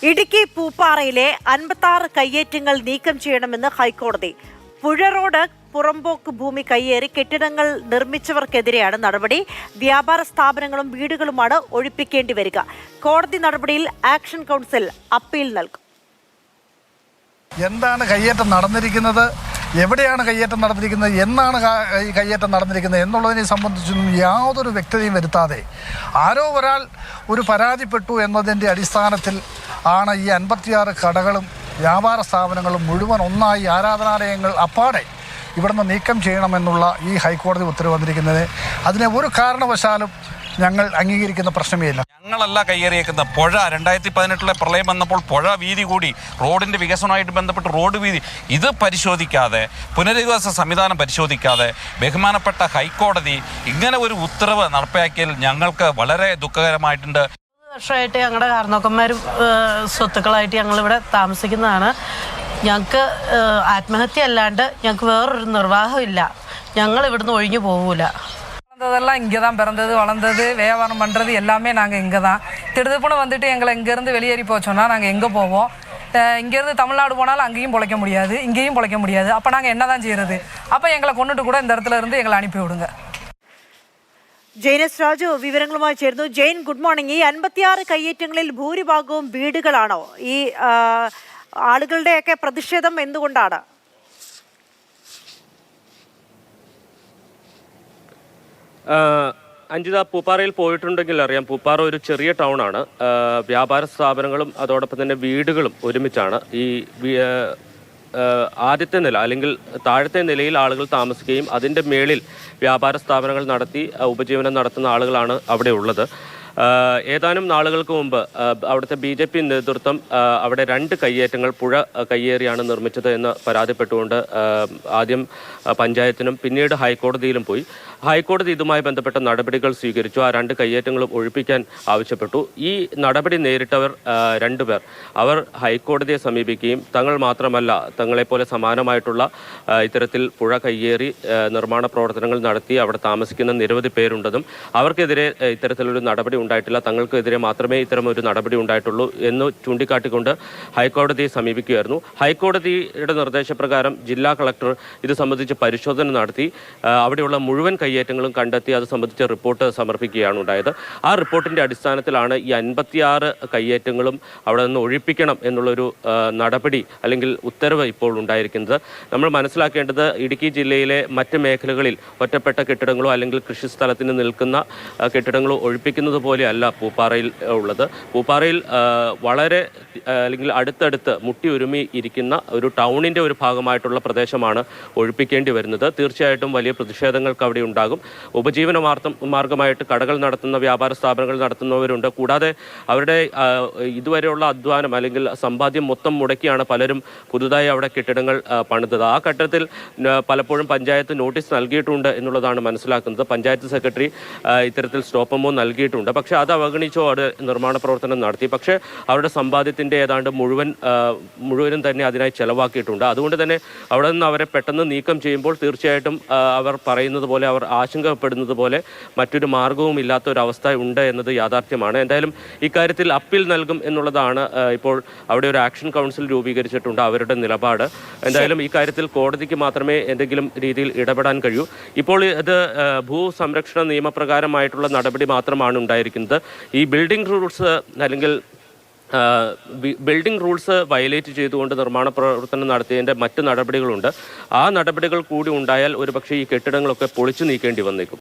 ഇടുക്കി പൂപ്പാറയിലെ 56 കയ്യേറ്റങ്ങൾ നീക്കം ചെയ്യണമെന്ന് ഹൈക്കോടതി. പുഴ റോഡ് പുറമ്പോക്ക് ഭൂമി കയ്യേറി കെട്ടിടങ്ങൾ നിർമ്മിച്ചവർക്കെതിരെയാണ് നടപടി. വ്യാപാര സ്ഥാപനങ്ങളും വീടുകളുമാണ് ഒഴിപ്പിക്കേണ്ടി വരിക. കോടതി നടപടിയിൽ ആക്ഷൻ കൗൺസിൽ അപ്പീൽ നൽകും. എന്താണ് കയ്യേറ്റം നടന്നിരിക്കുന്നത്, എവിടെയാണ് കയ്യേറ്റം നടന്നിരിക്കുന്നത്, എന്നാണ് ഈ കയ്യേറ്റം നടന്നിരിക്കുന്നത് എന്നുള്ളതിനെ സംബന്ധിച്ചൊന്നും യാതൊരു വ്യക്തതയും വരുത്താതെ ആരോ ഒരാൾ ഒരു പരാതിപ്പെട്ടു എന്നതിൻ്റെ അടിസ്ഥാനത്തിൽ ആണ് ഈ 56 കടകളും വ്യാപാര സ്ഥാപനങ്ങളും മുഴുവൻ ഒന്നായി ആരാധനാലയങ്ങൾ അപ്പാടെ ഇവിടുന്ന് നീക്കം ചെയ്യണമെന്നുള്ള ഈ ഹൈക്കോടതി ഉത്തരവ് വന്നിരിക്കുന്നത്. അതിനെ ഒരു കാരണവശാലും ഞങ്ങൾ അംഗീകരിക്കുന്ന പ്രശ്നമേ ഇല്ല. ഞങ്ങളല്ല കയ്യേറിയേക്കുന്ന പുഴ 2018 പ്രളയം വന്നപ്പോൾ പുഴ വീതി കൂടി, റോഡിൻ്റെ വികസനവുമായിട്ട് ബന്ധപ്പെട്ട് റോഡ് വീതി ഇത് പരിശോധിക്കാതെ, പുനരധിവാസ സംവിധാനം പരിശോധിക്കാതെ ബഹുമാനപ്പെട്ട ഹൈക്കോടതി ഇങ്ങനെ ഒരു ഉത്തരവ് നടപ്പാക്കിയതിൽ ഞങ്ങൾക്ക് വളരെ ദുഃഖകരമായിട്ടുണ്ട്. വർഷമായിട്ട് ഞങ്ങളുടെ കാരണവന്മാരും സ്വത്തുക്കളായിട്ട് ഞങ്ങളിവിടെ താമസിക്കുന്നതാണ്. ഞങ്ങൾക്ക് ആത്മഹത്യ അല്ലാണ്ട് ഞങ്ങൾക്ക് വേറൊരു നിർവാഹമില്ല. ഞങ്ങൾ ഇവിടുന്ന് ഒഴിഞ്ഞു പോകൂല. அதெல்லாம் இங்கே தான் பிறந்தது வளர்ந்தது வியாபாரம் பண்ணுறது எல்லாமே நாங்கள் இங்கே தான். திடுதுப்புன்னு வந்துட்டு எங்களை இங்கேருந்து வெளியேறி போச்சோன்னா நாங்கள் எங்கே போவோம்? இங்கேருந்து தமிழ்நாடு போனாலும் அங்கேயும் பிழைக்க முடியாது, இங்கேயும் பிழைக்க முடியாது. அப்போ நாங்கள் என்ன தான் செய்கிறது? அப்போ எங்களை கொண்டுட்டு கூட இந்த இடத்துல இருந்து எங்களை அனுப்பி விடுங்க. ജെയിനസ് രാജു വിവരങ്ങളുമായി ചേർന്നു. Jain, good morning. ഈ 56 കയ്യേറ്റങ്ങളിൽ ഭൂരിഭാഗവും വീടുകളാണോ? ഈ ആളുകളുടെയൊക്കെ പ്രതിഷേധം എന്തുകൊണ്ടാണ്? അഞ്ജിത, പൂപ്പാറയിൽ പോയിട്ടുണ്ടെങ്കിൽ അറിയാം, പൂപ്പാറ ഒരു ചെറിയ ടൗണാണ്. വ്യാപാര സ്ഥാപനങ്ങളും അതോടൊപ്പം തന്നെ വീടുകളും ഒരുമിച്ചാണ്. ഈ ആദ്യത്തെ നില അല്ലെങ്കിൽ താഴത്തെ നിലയിൽ ആളുകൾ താമസിക്കുകയും അതിൻ്റെ മേളിൽ വ്യാപാര സ്ഥാപനങ്ങൾ നടത്തി ഉപജീവനം നടത്തുന്ന ആളുകളാണ് അവിടെ ഉള്ളത്. ഏതാനും നാളുകൾക്ക് മുമ്പ് അവിടുത്തെ BJP നേതൃത്വം അവിടെ 2 കയ്യേറ്റങ്ങൾ പുഴ കയ്യേറിയാണ് നിർമ്മിച്ചത് എന്ന് പരാതിപ്പെട്ടുകൊണ്ട് ആദ്യം പഞ്ചായത്തിനും പിന്നീട് ഹൈക്കോടതിയിലും പോയി. ഹൈക്കോടതി ഇതുമായി ബന്ധപ്പെട്ട നടപടികൾ സ്വീകരിച്ചു. ആ 2 കയ്യേറ്റങ്ങളും ഒഴിപ്പിക്കാൻ ആവശ്യപ്പെട്ടു. ഈ നടപടി നേരിട്ടവർ 2 പേർ അവർ ഹൈക്കോടതിയെ സമീപിക്കുകയും തങ്ങൾ മാത്രമല്ല, തങ്ങളെപ്പോലെ സമാനമായിട്ടുള്ള ഇത്തരത്തിൽ പുഴ കയ്യേറി നിർമ്മാണ പ്രവർത്തനങ്ങൾ നടത്തി അവിടെ താമസിക്കുന്ന നിരവധി പേരുണ്ടെന്നും അവർക്കെതിരെ ഇത്തരത്തിലൊരു നടപടി ഉണ്ടായിട്ടില്ല, തങ്ങൾക്കെതിരെ മാത്രമേ ഇത്തരമൊരു നടപടി ഉണ്ടായിട്ടുള്ളൂ എന്ന് ചൂണ്ടിക്കാട്ടിക്കൊണ്ട് ഹൈക്കോടതിയെ സമീപിക്കുകയായിരുന്നു. ഹൈക്കോടതിയുടെ നിർദ്ദേശപ്രകാരം ജില്ലാ കളക്ടർ ഇത് സംബന്ധിച്ച് പരിശോധന നടത്തി അവിടെയുള്ള മുഴുവൻ കയ്യേറ്റങ്ങളും കണ്ടെത്തി അത് സംബന്ധിച്ച റിപ്പോർട്ട് സമർപ്പിക്കുകയാണ് ഉണ്ടായത്. ആ റിപ്പോർട്ടിൻ്റെ അടിസ്ഥാനത്തിലാണ് ഈ 56 കയ്യേറ്റങ്ങളും അവിടെ നിന്ന് ഒഴിപ്പിക്കണം എന്നുള്ളൊരു നടപടി അല്ലെങ്കിൽ ഉത്തരവ് ഇപ്പോൾ ഉണ്ടായിരിക്കുന്നത്. നമ്മൾ മനസ്സിലാക്കേണ്ടത് ഇടുക്കി ജില്ലയിലെ മറ്റ് മേഖലകളിൽ ഒറ്റപ്പെട്ട കെട്ടിടങ്ങളോ അല്ലെങ്കിൽ കൃഷിസ്ഥലത്തിന് നിൽക്കുന്ന കെട്ടിടങ്ങളോ ഒഴിപ്പിക്കുന്നത് പോലെയല്ല പൂപ്പാറയിൽ ഉള്ളത്. പൂപ്പാറയിൽ വളരെ അല്ലെങ്കിൽ അടുത്തടുത്ത് മുട്ടിയൊരുമി ഇരിക്കുന്ന ഒരു ടൗണിൻ്റെ ഒരു ഭാഗമായിട്ടുള്ള പ്രദേശമാണ് ഒഴിപ്പിക്കേണ്ടി വരുന്നത്. തീർച്ചയായിട്ടും വലിയ പ്രതിഷേധങ്ങൾക്ക് അവിടെ ഉണ്ടാകും. ഉപജീവന മാർഗമായിട്ട് കടകൾ നടത്തുന്ന വ്യാപാര സ്ഥാപനങ്ങൾ നടത്തുന്നവരുണ്ട്. കൂടാതെ അവരുടെ ഇതുവരെയുള്ള അധ്വാനം അല്ലെങ്കിൽ സമ്പാദ്യം മൊത്തം മുടക്കിയാണ് പലരും പുതുതായി അവിടെ കെട്ടിടങ്ങൾ പണിതത്. ആ ഘട്ടത്തിൽ പലപ്പോഴും പഞ്ചായത്ത് നോട്ടീസ് നൽകിയിട്ടുണ്ട് എന്നുള്ളതാണ് മനസ്സിലാക്കുന്നത്. പഞ്ചായത്ത് സെക്രട്ടറി ഇത്തരത്തിൽ സ്റ്റോപ്പ് മെമ്മോ നൽകിയിട്ടുണ്ട്. പക്ഷേ അത് അവഗണിച്ചോ അവിടെ നിർമ്മാണ പ്രവർത്തനം നടത്തി. പക്ഷേ അവരുടെ സമ്പാദ്യത്തിൻ്റെ ഏതാണ്ട് മുഴുവനും തന്നെ അതിനായി ചെലവാക്കിയിട്ടുണ്ട്. അതുകൊണ്ട് തന്നെ അവിടെ നിന്ന് അവരെ പെട്ടെന്ന് നീക്കം ചെയ്യുമ്പോൾ തീർച്ചയായിട്ടും അവർ പറയുന്നത് പോലെ, അവർ ആശങ്കപ്പെടുന്നത് പോലെ മറ്റൊരു മാർഗവും ഇല്ലാത്ത ഒരു അവസ്ഥ ഉണ്ട് എന്നത് യാഥാർത്ഥ്യമാണ്. എന്തായാലും ഇക്കാര്യത്തിൽ അപ്പീൽ നൽകും എന്നുള്ളതാണ് ഇപ്പോൾ അവിടെ ഒരു ആക്ഷൻ കൗൺസിൽ രൂപീകരിച്ചിട്ടുണ്ട് അവരുടെ നിലപാട്. എന്തായാലും ഈ കാര്യത്തിൽ കോടതിക്ക് മാത്രമേ എന്തെങ്കിലും രീതിയിൽ ഇടപെടാൻ കഴിയൂ. ഇപ്പോൾ ഇത് ഭൂസംരക്ഷണ നിയമപ്രകാരമായിട്ടുള്ള നടപടി മാത്രമാണ് ഉണ്ടായിരിക്കുന്നത്. ഈ ബിൽഡിംഗ് റൂൾസ് വയലേറ്റ് ചെയ്തുകൊണ്ട് നിർമ്മാണ പ്രവർത്തനം നടത്തിയതിൻ്റെ മറ്റ് നടപടികളുണ്ട്. ആ നടപടികൾ കൂടി ഉണ്ടായാൽ ഒരുപക്ഷെ ഈ കെട്ടിടങ്ങളൊക്കെ പൊളിച്ചു നീക്കേണ്ടി വന്നേക്കും.